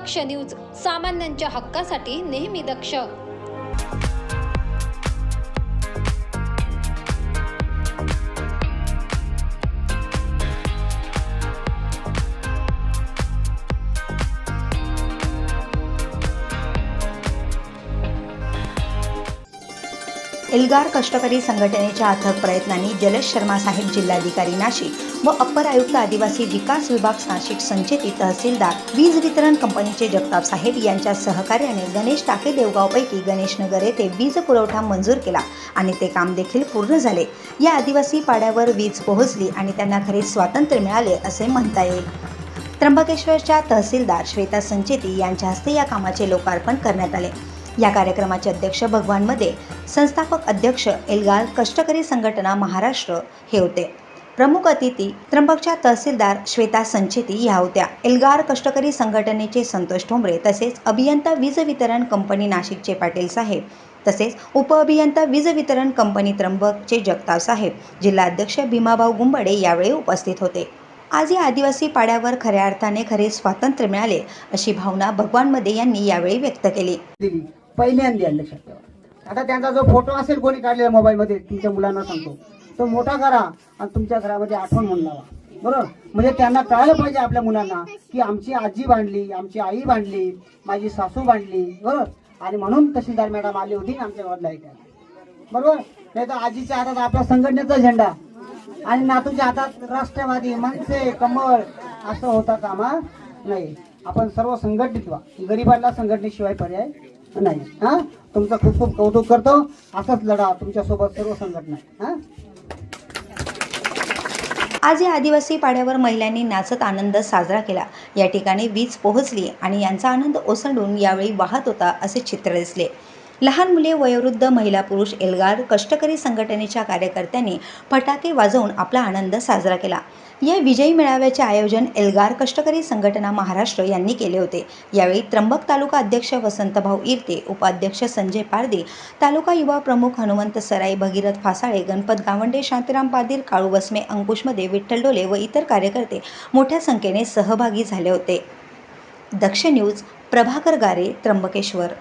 दक्ष news, सामान्यांच्या हक्कासाठी नेहमी दक्ष. एल्गार कष्टकरी संघटनेच्या अथक प्रयत्नांनी जलज शर्मा साहेब जिल्हाधिकारी नाशिक व अप्पर आयुक्त आदिवासी विकास विभाग नाशिक संचेती तहसीलदार वीज वितरण कंपनीचे जगताप साहेब यांच्या सहकार्याने गणेश टाके देवगावपैकी गणेशनगर येथे वीज पुरवठा मंजूर केला आणि ते काम देखील पूर्ण झाले. या आदिवासी पाड्यावर वीज पोहोचली आणि त्यांना खरे स्वातंत्र्य मिळाले असे म्हणता येईल. त्र्यंबकेश्वरच्या तहसीलदार श्वेता संचेती यांच्या हस्ते या कामाचे लोकार्पण करण्यात आले. या कार्यक्रमाचे अध्यक्ष भगवान मध्ये, संस्थापक अध्यक्ष एल्गार कष्टकरी संघटना महाराष्ट्र हे होते. प्रमुख अतिथी त्र्यंबकच्या तहसीलदार श्वेता संचेती ह्या होत्या. एल्गार कष्टकरी संघटनेचे संतोष ठोंबरे तसेच अभियंता वीज वितरण कंपनी नाशिकचे पाटील साहेब तसेच उपअभियंता वीज वितरण कंपनी त्र्यंबकचे जगताप साहेब, जिल्हा अध्यक्ष भीमाभाऊ गुंबडे यावेळी उपस्थित होते. आज या आदिवासी पाड्यावर खऱ्या अर्थाने खरे स्वातंत्र्य मिळाले अशी भावना भगवान मध्ये यांनी यावेळी व्यक्त केली. पहिल्यांदा लक्षात ठेवा. आता त्यांचा जो फोटो असेल कोणी काढलेला मोबाईलमध्ये, तुमच्या मुलांना सांगतो तो मोठा करा आणि तुमच्या घरामध्ये आठवण म्हणून लावा. बरोबर, म्हणजे त्यांना कळायला पाहिजे आपल्या मुलांना की आमची आजी बांधली, आमची आई बांधली, माझी सासू बांधली. बरोबर, आणि म्हणून तहसीलदार मॅडम आली होती आमच्या गावात लाईट. बरोबर, नाही तर आजीच्या हातात आपल्या संघटनेचा झेंडा आणि नातूच्या हातात राष्ट्रवादी, मनसे, कमळ असं होता कामा नाही. आपण सर्व संघटित व्हा. गरीबाला संघटनेशिवाय पर्याय नाही. तुमचं खूप खूप कौतुक करतो. असंच लढा, तुमच्यासोबत सर्व संघटना. आज या आदिवासी पाड्यावर महिलांनी नाचत आनंद साजरा केला. या ठिकाणी वीज पोहोचली आणि यांचा आनंद ओसंडून यावेळी वाहत होता असे चित्र दिसले. लहान मुले, वयोवृद्ध, महिला, पुरुष, एल्गार कष्टकरी संघटनेच्या कार्यकर्त्यांनी फटाके वाजवून आपला आनंद साजरा केला. या विजयी मेळाव्याचे आयोजन एल्गार कष्टकरी संघटना महाराष्ट्र यांनी केले होते. यावेळी त्र्यंबक तालुका अध्यक्ष वसंतभाऊ इरते, उपाध्यक्ष संजय पारदी, तालुका युवा प्रमुख हनुमंत सराई, भगीरथ फासाळे, गणपत गावंडे, शांतीराम पादीर, काळू बसमे, अंकुश मध्ये, विठ्ठल डोले व इतर कार्यकर्ते मोठ्या संख्येने सहभागी झाले होते. दक्ष न्यूज, प्रभाकर गारे, त्र्यंबकेश्वर.